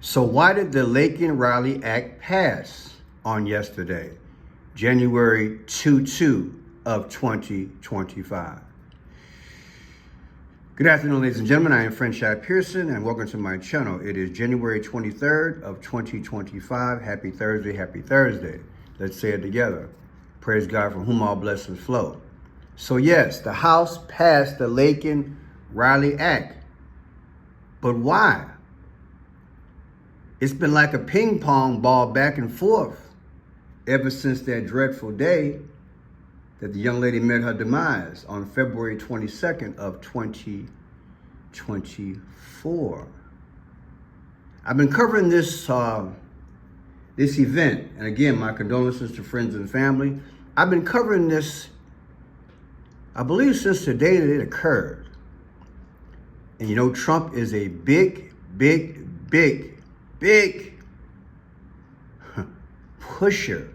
So why did the Lakin-Riley Act pass on yesterday, January 2 of 2025? Good afternoon, ladies and gentlemen. I am Franchise Pearson, and welcome to my channel. It is January 23rd of 2025. Happy Thursday, happy Thursday. Let's say it together. Praise God, from whom all blessings flow. So yes, the House passed the Lakin-Riley Act. But why? It's been like a ping pong ball back and forth ever since that dreadful day that the young lady met her demise on February 22nd of 2024. I've been covering this event, and again, my condolences to friends and family. I've been covering this, I believe, since the day that it occurred. And you know, Trump is a big pusher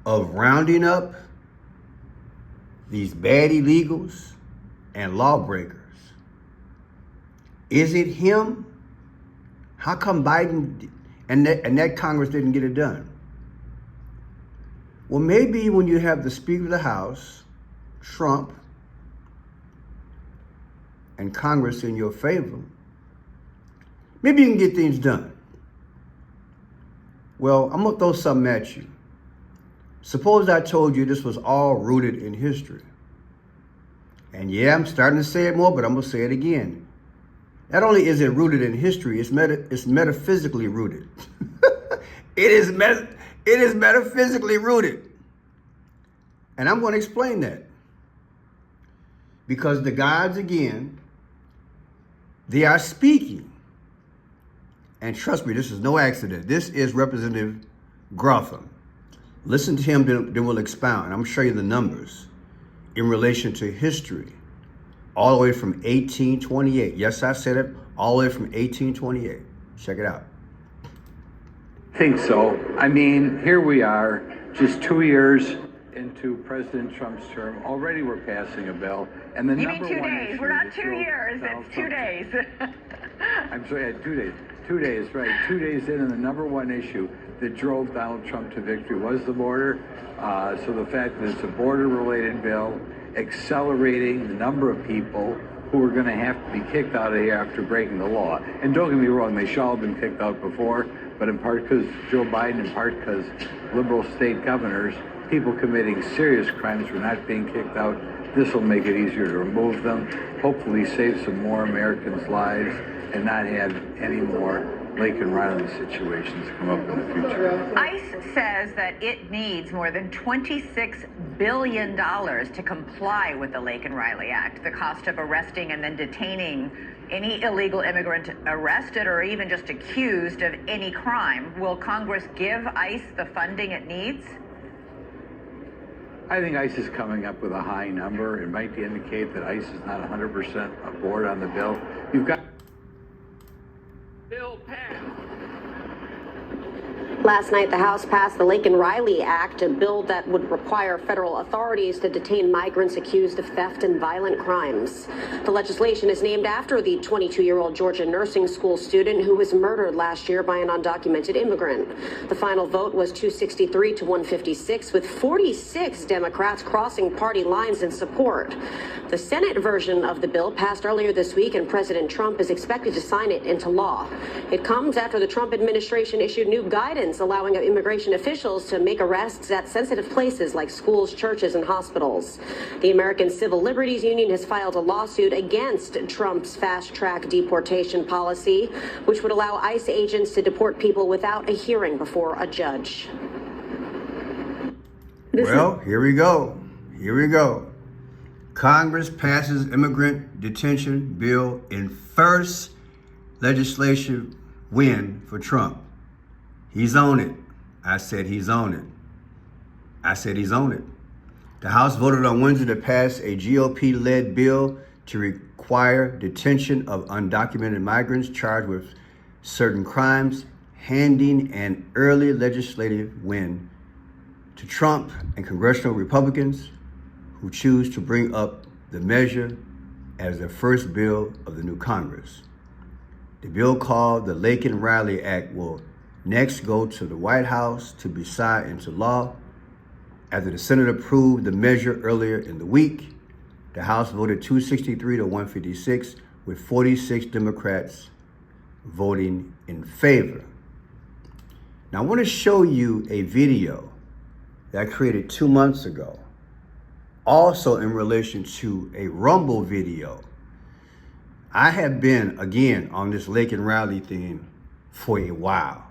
of rounding up these bad illegals and lawbreakers. Is it him? How come Biden and that Congress didn't get it done? Well, maybe when you have the Speaker of the House, Trump, and Congress in your favor, maybe you can get things done. Well, I'm gonna throw something at you. Suppose I told you this was all rooted in history. And yeah, I'm starting to say it more, but I'm gonna say it again. Not only is it rooted in history, it's metaphysically rooted. It is metaphysically rooted. And I'm gonna explain that. Because the gods, again, they are speaking. And trust me, this is no accident. This is Representative Grotham. Listen to him, then we'll expound. I'm going to show you the numbers in relation to history, all the way from 1828. Yes, I said it, all the way from 1828. Check it out. I think so. I mean, here we are, just 2 years into President Trump's term. Already we're passing a bill. And the you number mean 2 one days? issue We're not that 2 years. It's 2 days. I'm sorry, 2 days. 2 days, right. 2 days in, and the number one issue that drove Donald Trump to victory was the border. So the fact that it's a border-related bill, accelerating the number of people who are going to have to be kicked out of here after breaking the law. And don't get me wrong, they should all have been kicked out before, but in part because Joe Biden, in part because liberal state governors, people committing serious crimes were not being kicked out. This will make it easier to remove them, hopefully save some more Americans' lives, and not have any more Lakin-Riley situations come up in the future. ICE says that it needs more than $26 billion to comply with the Lakin-Riley Act. The cost of arresting and then detaining any illegal immigrant arrested or even just accused of any crime. Will Congress give ICE the funding it needs? I think ICE is coming up with a high number. It might indicate that ICE is not 100% aboard on the bill. You've got bill passed. Last night, the House passed the Lakin-Riley Act, a bill that would require federal authorities to detain migrants accused of theft and violent crimes. The legislation is named after the 22-year-old Georgia nursing school student who was murdered last year by an undocumented immigrant. The final vote was 263 to 156, with 46 Democrats crossing party lines in support. The Senate version of the bill passed earlier this week, and President Trump is expected to sign it into law. It comes after the Trump administration issued new guidance allowing immigration officials to make arrests at sensitive places like schools, churches, and hospitals. The American Civil Liberties Union has filed a lawsuit against Trump's fast-track deportation policy, which would allow ICE agents to deport people without a hearing before a judge. Well, here we go. Congress passes immigrant detention bill in first legislative win for Trump. He's on it. I said he's on it. The House voted on Wednesday to pass a GOP-led bill to require detention of undocumented migrants charged with certain crimes, handing an early legislative win to Trump and congressional Republicans who choose to bring up the measure as the first bill of the new Congress. The bill called the Lakin Riley Act will next go to the White House to be signed into law. After the Senate approved the measure earlier in the week, the House voted 263 to 156, with 46 Democrats voting in favor. Now I want to show you a video that I created 2 months ago, also in relation to a Rumble video. I have been, again, on this Lakin Riley thing for a while.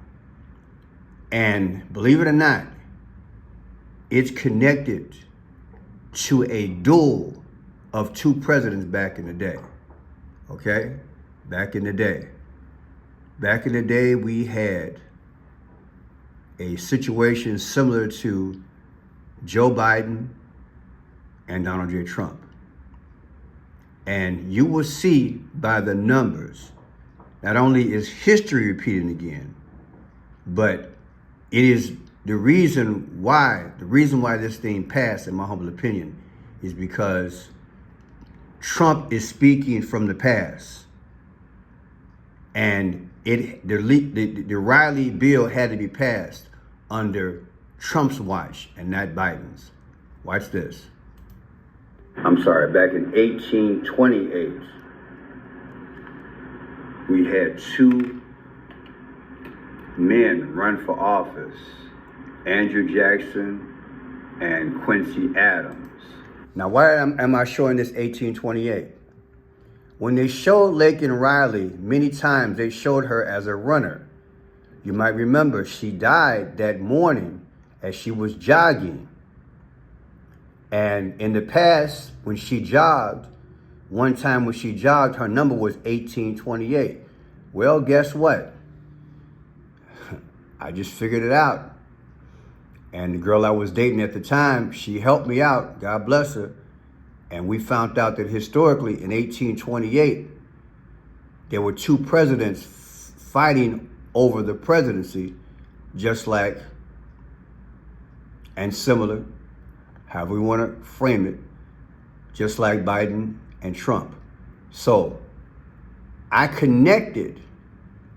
And believe it or not, it's connected to a duel of two presidents back in the day. Okay? Back in the day. Back in the day, we had a situation similar to Joe Biden and Donald J. Trump. And you will see by the numbers, not only is history repeating again, but it is the reason why this thing passed, in my humble opinion, is because Trump is speaking from the past. And the Riley bill had to be passed under Trump's watch and not Biden's. Watch this. I'm sorry, back in 1828, we had two men run for office, Andrew Jackson and Quincy Adams. Now, why am I showing this 1828? When they showed Lakin Riley, many times they showed her as a runner. You might remember she died that morning as she was jogging. And in the past, when she jogged, one time when she jogged, her number was 1828. Well, guess what? I just figured it out. And the girl I was dating at the time, she helped me out, God bless her. And we found out that historically in 1828, there were two presidents fighting over the presidency, just like, and similar, however we want to frame it, just like Biden and Trump. So I connected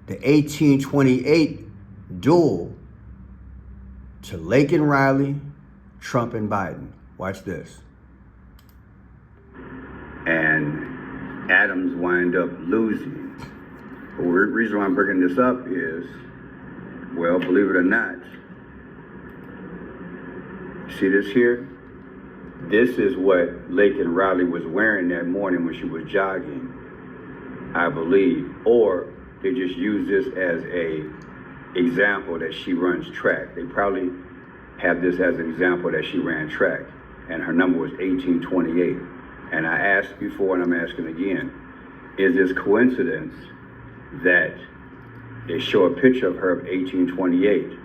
the 1828 duel to Lakin Riley, Trump, and Biden. Watch this. And Adams wind up losing. The reason why I'm bringing this up is, well, believe it or not, see this here? This is what Lakin Riley was wearing that morning when she was jogging, I believe. Or they just use this as a example that she runs track. They probably have this as an example that she ran track. And her number was 1828. And I asked before and I'm asking again, is this coincidence that they show a picture of her of 1828?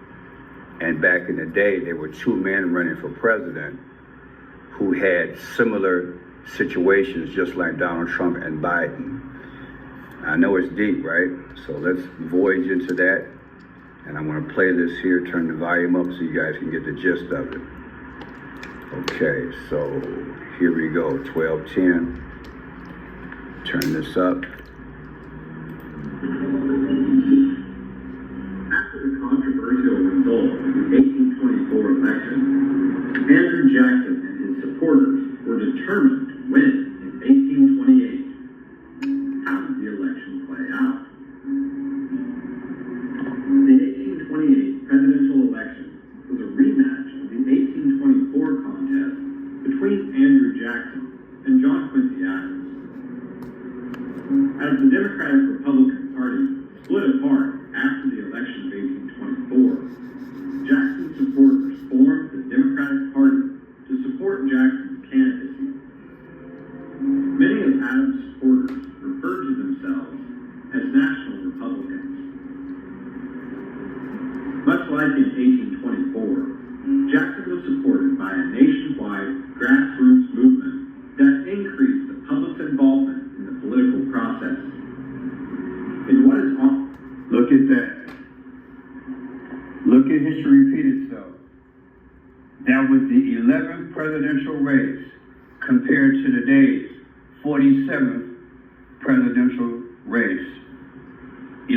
And back in the day, there were two men running for president who had similar situations, just like Donald Trump and Biden. I know it's deep, right? So let's voyage into that. And I'm going to play this here, turn the volume up so you guys can get the gist of it. Okay, so here we go, 12:10. Turn this up. After the controversial result of the 1824 election, Andrew Jackson and his supporters were determined to win in 1828. How did the election play out? The 1828 presidential election was a rematch of the 1824 contest between Andrew Jackson and John Quincy Adams. As the Democratic-Republican parties split apart after the election of 1824, Jackson's supporters formed the Democratic Party to support Jackson's candidacy. Many of Adams' supporters referred to themselves as National Republicans. Much like in 1824, Jackson was supported by a nationwide grassroots movement that increased the public's involvement in the political process. In what is on... Look at that. Look at history repeat itself. That was the 11th presidential race compared to today's 47th presidential race.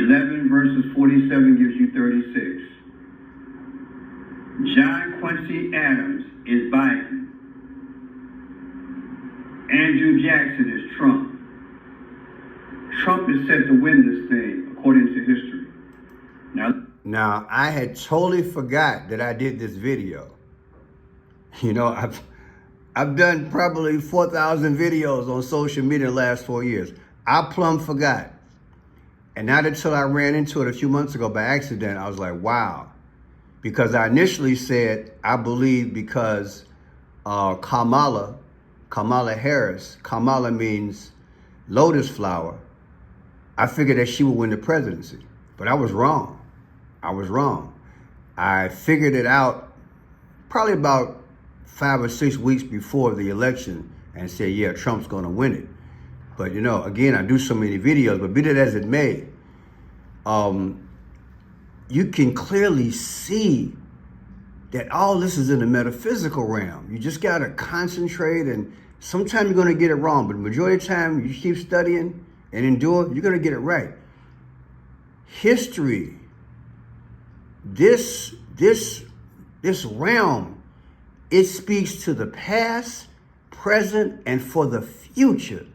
11 versus 47 gives you 36. John Quincy Adams is Biden. Andrew Jackson is Trump. Trump is set to win this thing, according to history. Now, I had totally forgot that I did this video. You know, I've done probably 4,000 videos on social media in the last 4 years. I plumb forgot. And not until I ran into it a few months ago by accident, I was like, wow. Because I initially said, I believe because Kamala Harris, Kamala means lotus flower, I figured that she would win the presidency. But I was wrong. I figured it out probably about 5 or 6 weeks before the election and said, yeah, Trump's going to win it. But, you know, again, I do so many videos, but be that as it may, you can clearly see that all this is in the metaphysical realm. You just got to concentrate, and sometimes you're going to get it wrong, but the majority of the time you keep studying and endure, you're going to get it right. History, this realm, it speaks to the past, present, and for the future.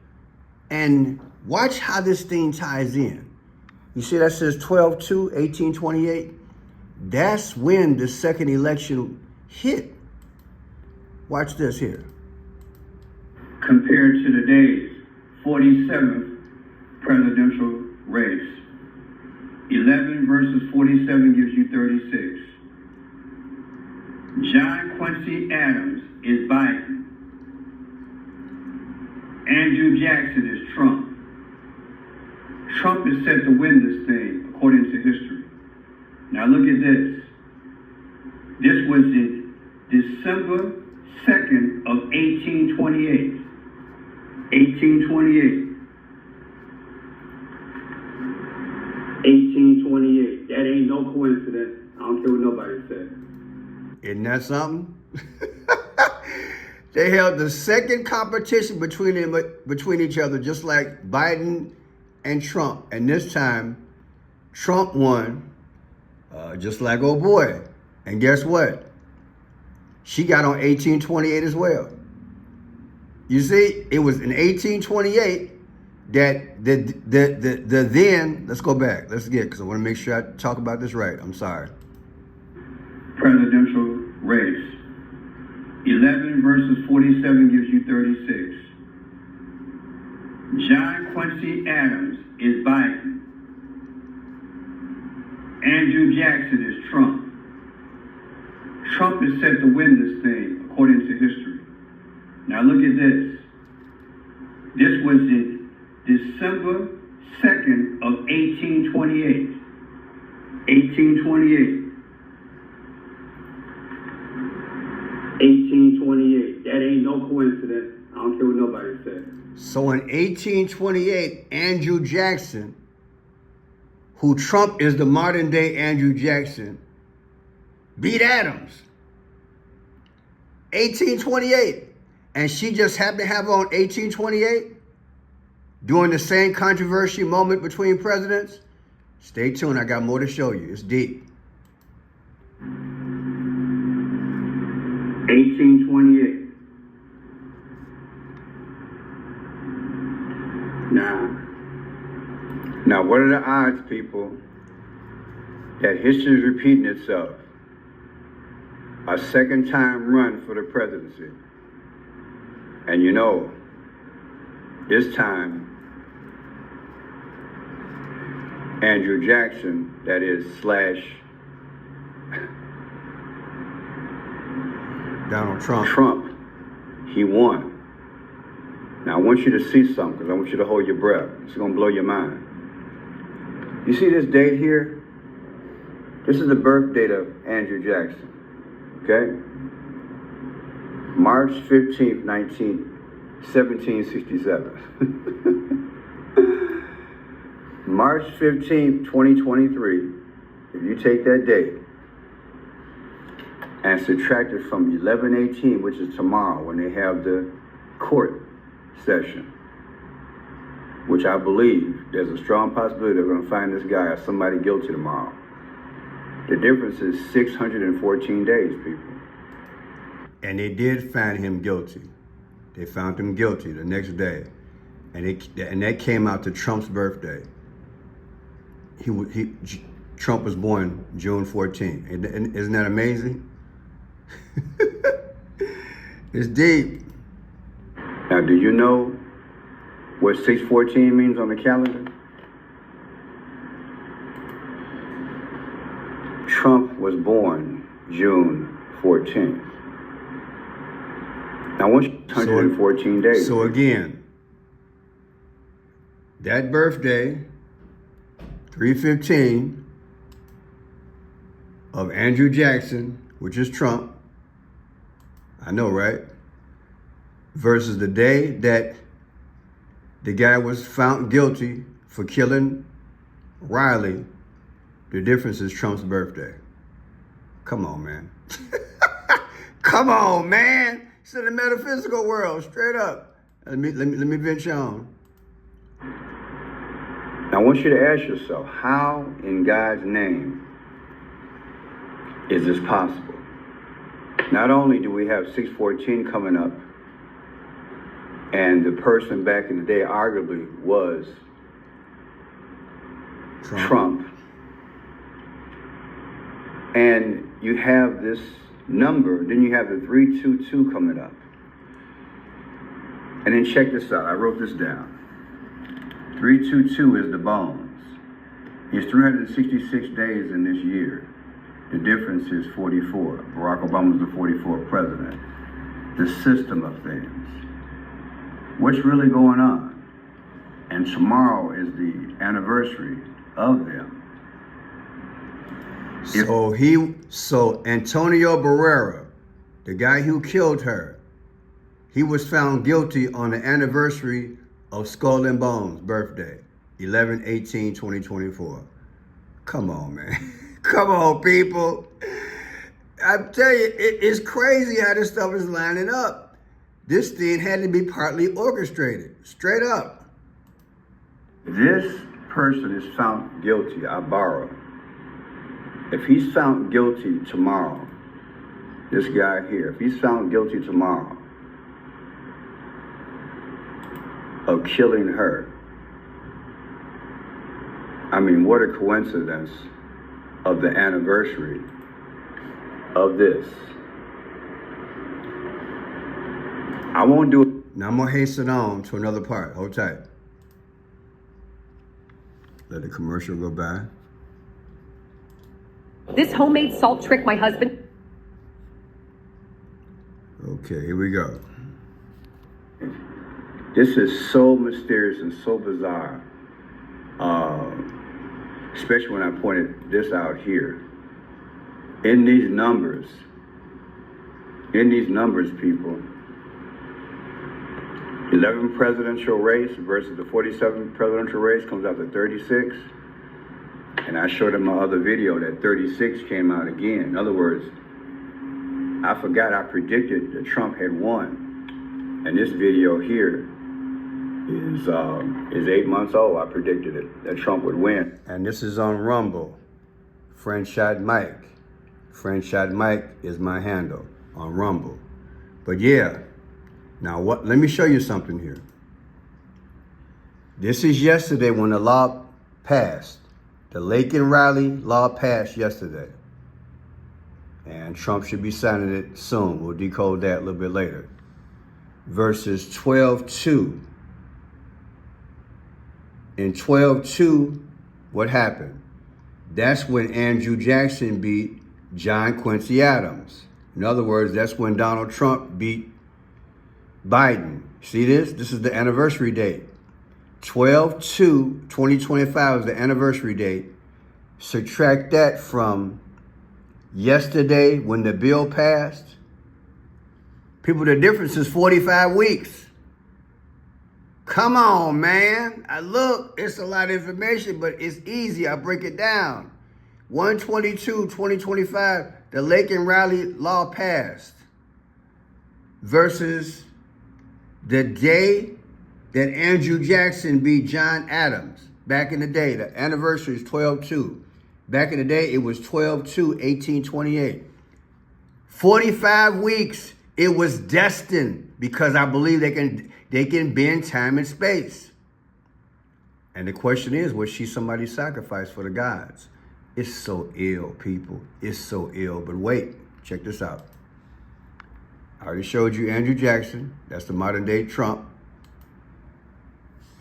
And watch how this thing ties in. You see that says 12/2/1828? That's when the second election hit. Watch this here. Compared to today's 47th presidential race. 11 versus 47 gives you 36. John Quincy Adams is Biden. Andrew Jackson is Trump. Trump is set to win this thing, according to history. Now look at this. This was in December 2nd of 1828. 1828. 1828. That ain't no coincidence. I don't care what nobody said. Isn't that something? They held the second competition between each other, just like Biden and Trump. And this time, Trump won, just like old boy. And guess what? She got on 1828 as well. You see, it was in 1828 that the then, let's go back. Let's get, because I want to make sure I talk about this right. I'm sorry. Presidential race. 11 versus 47 gives you 36. John Quincy Adams is Biden. Andrew Jackson is Trump. Trump is set to win this thing, according to history. Now look at this. This was in December 2nd of 1828. 1828. 1828. That ain't no coincidence. I don't care what nobody said. So in 1828, Andrew Jackson, who Trump is the modern day Andrew Jackson, beat Adams. 1828. And she just happened to have on 1828 during the same controversy moment between presidents. Stay tuned. I got more to show you. It's deep. 1828. Now, what are the odds, people, that history is repeating itself? A second time run for the presidency. And you know, this time, Andrew Jackson, that is / Donald Trump. He won. Now I want you to see something, because I want you to hold your breath. It's going to blow your mind. You see this date here? This is the birth date of Andrew Jackson. Okay? March 15th, 1767. March 15th, 2023, if you take that date and subtract it from 11/18, which is tomorrow when they have the court session, which I believe there's a strong possibility they're going to find this guy or somebody guilty tomorrow. The difference is 614 days, people. And they did find him guilty. They found him guilty the next day. And that came out to Trump's birthday. Trump was born June 14th. And isn't that amazing? It's deep. Now, do you know what 614 means on the calendar? Trump was born June 14th. Now, once 114 days. So again, that birthday, 3/15 of Andrew Jackson, which is Trump, I know, right? Versus the day that the guy was found guilty for killing Riley, the difference is Trump's birthday. Come on, man. Come on, man. It's in the metaphysical world, straight up. Let me venture on. Now, I want you to ask yourself, how in God's name is this possible? Not only do we have 614 coming up, and the person back in the day arguably was Trump. And you have this number, then you have the 322 coming up. And then check this out, I wrote this down. 322 is the bones. It's 366 days in this year. The difference is 44. Barack Obama's the 44th president. The system of things. What's really going on? And tomorrow is the anniversary of them. So Antonio Barrera, the guy who killed her, he was found guilty on the anniversary of Skull and Bones' birthday, 11/18/2024. Come on, man. Come on, people. I tell you, it's crazy how this stuff is lining up. This thing had to be partly orchestrated, straight up. This person is found guilty, I borrow. If he's found guilty tomorrow, this guy here, if he's found guilty tomorrow of killing her, I mean, what a coincidence of the anniversary of this. I won't do it. Now I'm gonna hasten on to another part. Hold tight. Let the commercial go by. This homemade salt trick my husband... Okay, here we go. This is so mysterious and so bizarre. Especially when I pointed this out here. In these numbers, people, 11 presidential race versus the 47 presidential race comes out to 36. And I showed in my other video that 36 came out again. In other words, I forgot I predicted that Trump had won. And this video here is 8 months old. I predicted it, that Trump would win. And this is on Rumble. Friendshot Mike. Friendshot Mike is my handle on Rumble. But yeah, now let me show you something here. This is yesterday when the law passed. The Lakin Riley law passed yesterday. And Trump should be signing it soon. We'll decode that a little bit later. Verses 12-2. In 12-2, what happened? That's when Andrew Jackson beat John Quincy Adams. In other words, that's when Donald Trump beat Biden. See this? This is the anniversary date. 12/2/2025 is the anniversary date. Subtract that from yesterday when the bill passed. People, the difference is 45 weeks. Come on, man. Look, it's a lot of information, but it's easy. I break it down. 1/22/2025, the Lakin Riley law passed versus the day that Andrew Jackson beat John Adams. back in the day. The anniversary is 12/2. Back in the day, it was 12/2/1828. 45 weeks. It was destined because I believe they can bend time and space. And the question is, was she somebody's sacrifice for the gods? It's so ill, people. It's so ill. But wait, check this out. I already showed you Andrew Jackson. That's the modern day Trump.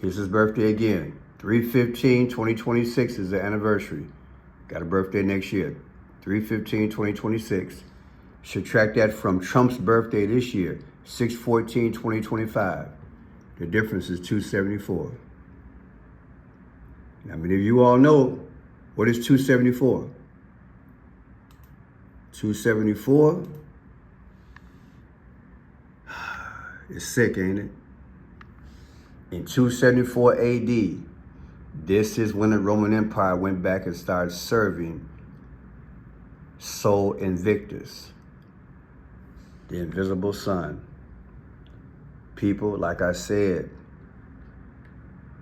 Here's his birthday again. 3/15/2026 is the anniversary. Got a birthday next year. 3/15/2026. Subtract that from Trump's birthday this year. 6/14/2025. The difference is 274. Now, many of you all know what is 274. 274 is sick, ain't it? In 274 AD, this is when the Roman Empire went back and started serving Sol Invictus, the invisible sun. People, like I said,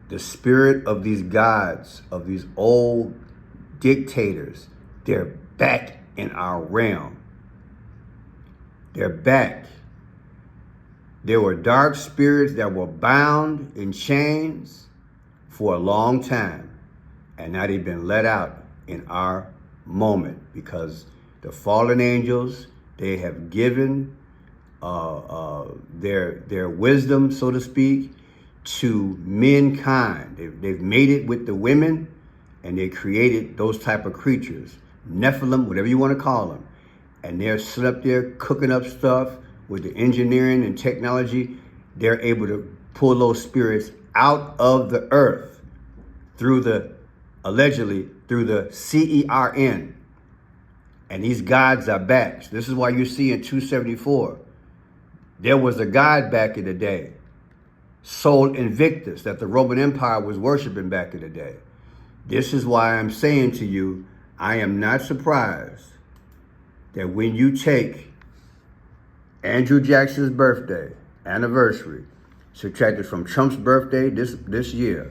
the spirit of these gods, of these old dictators, they're back in our realm. They're back. There were dark spirits that were bound in chains for a long time. And now they've been let out in our moment because the fallen angels, they have given their wisdom, so to speak, to mankind. They've mated with the women and they created those type of creatures, Nephilim, whatever you want to call them. And they're sit up there cooking up stuff with the engineering and technology. They're able to pull those spirits out of the earth allegedly through the CERN. And these gods are back. So this is why you see in 274, there was a god back in the day, Sol Invictus, that the Roman Empire was worshiping back in the day. This is why I'm saying to you, I am not surprised that when you take Andrew Jackson's birthday, anniversary, subtracted from Trump's birthday this year,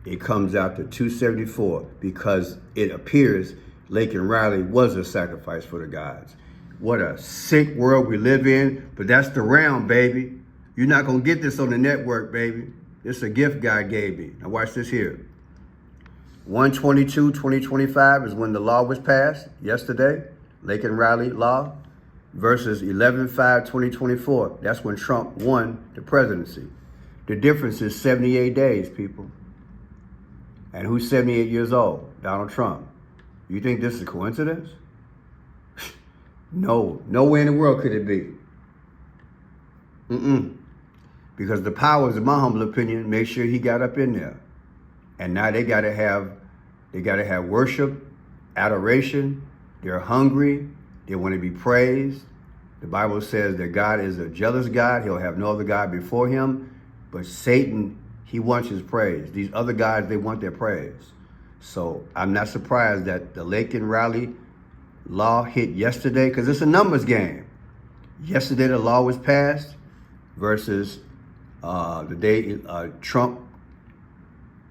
it comes out to 274 because it appears Lakin Riley was a sacrifice for the gods. What a sick world we live in, but that's the realm, baby. You're not going to get this on the network, baby. It's a gift God gave me. Now watch this here. 1/22/2025 is when the law was passed yesterday, Lakin Riley law, versus 11/5/2024. That's when Trump won the presidency. The difference is 78 days, people. And who's 78 years old? Donald Trump. You think this is a coincidence? No, nowhere in the world could it be. Because the powers, in my humble opinion, make sure he got up in there. And now they gotta have worship, adoration. They're hungry. They want to be praised. The Bible says that God is a jealous God. He'll have no other God before him. But Satan, he wants his praise. These other gods, they want their praise. So I'm not surprised that the Lakin Riley law hit yesterday because it's a numbers game. Yesterday, the law was passed versus the day Trump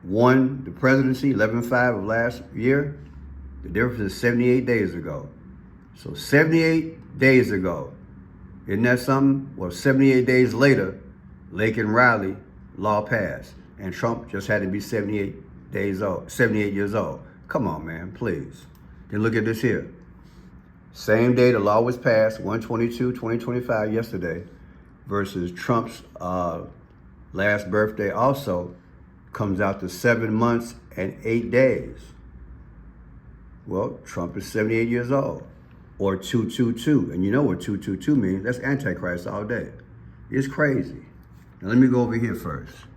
won the presidency, 11/5 of last year. The difference is 78 days ago. So 78 days ago, isn't that something? Well, 78 days later, Lakin Riley law passed. And Trump just had to be 78 years old. Come on, man, please. Then look at this here. Same day the law was passed, 1/22/2025, yesterday, versus Trump's last birthday also comes out to 7 months and 8 days. Well, Trump is 78 years old, or 222. And you know what 222 means? That's Antichrist all day. It's crazy. Now let me go over here first,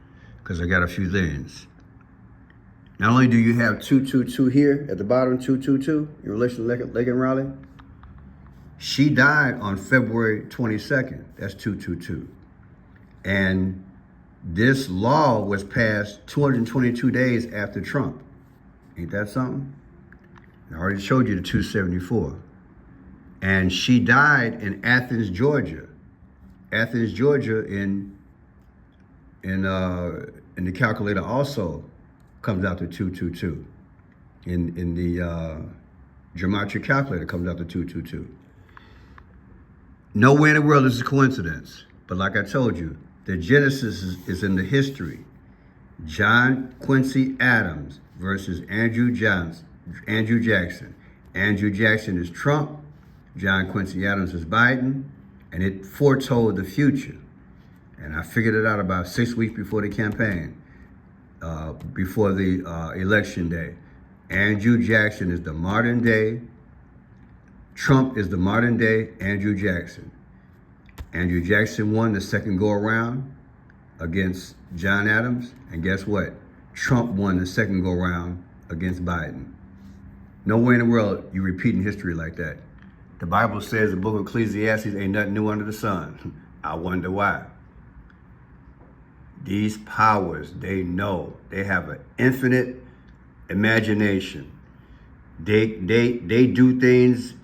because I got a few things. Not only do you have 222 here at the bottom, 222, in relation to Lakin Riley, she died on February 22nd. That's 222. And this law was passed 222 days after Trump. Ain't that something? I already showed you the 274. And she died in Athens, Georgia. Athens, Georgia in the calculator also comes out to 222. In the geometric calculator comes out to 222. Nowhere in the world is a coincidence. But like I told you, the genesis is in the history. John Quincy Adams versus Andrew Jackson. Andrew Jackson is Trump. John Quincy Adams is Biden. And it foretold the future. And I figured it out about 6 weeks before the campaign, before the election day. Andrew Jackson is the modern day. Trump is the modern day Andrew Jackson. Andrew Jackson won the second go around against John Adams. And guess what? Trump won the second go around against Biden. Nowhere in the world you repeating history like that. The Bible says, the book of Ecclesiastes, ain't nothing new under the sun. I wonder why. These powers, they know. They have an infinite imagination. They do things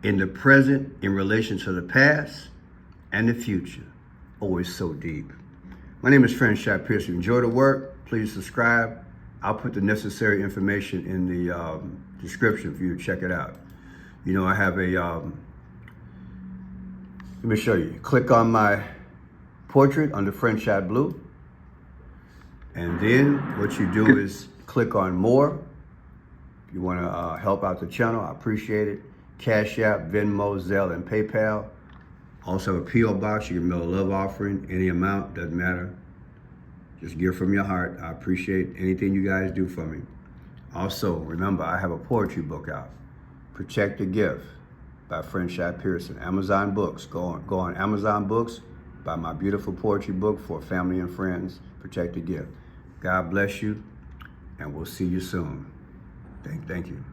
in the present in relation to the past and the future. Always so deep. My name is Franchise Pierce. If you enjoy the work, please subscribe. I'll put the necessary information in the description for you to check it out. You know, I have a, let me show you. Click on my portrait under Franchise Blue. And then what you do is click on more. If you want to help out the channel, I appreciate it. Cash App, Venmo, Zelle, and PayPal. Also a P.O. box. You can mail a love offering, any amount, doesn't matter. Just give from your heart. I appreciate anything you guys do for me. Also, remember, I have a poetry book out, Protect the Gift by Franchise Pearson. Amazon Books. Go on Amazon Books, buy my beautiful poetry book for family and friends, Protect the Gift. God bless you, and we'll see you soon. Thank you.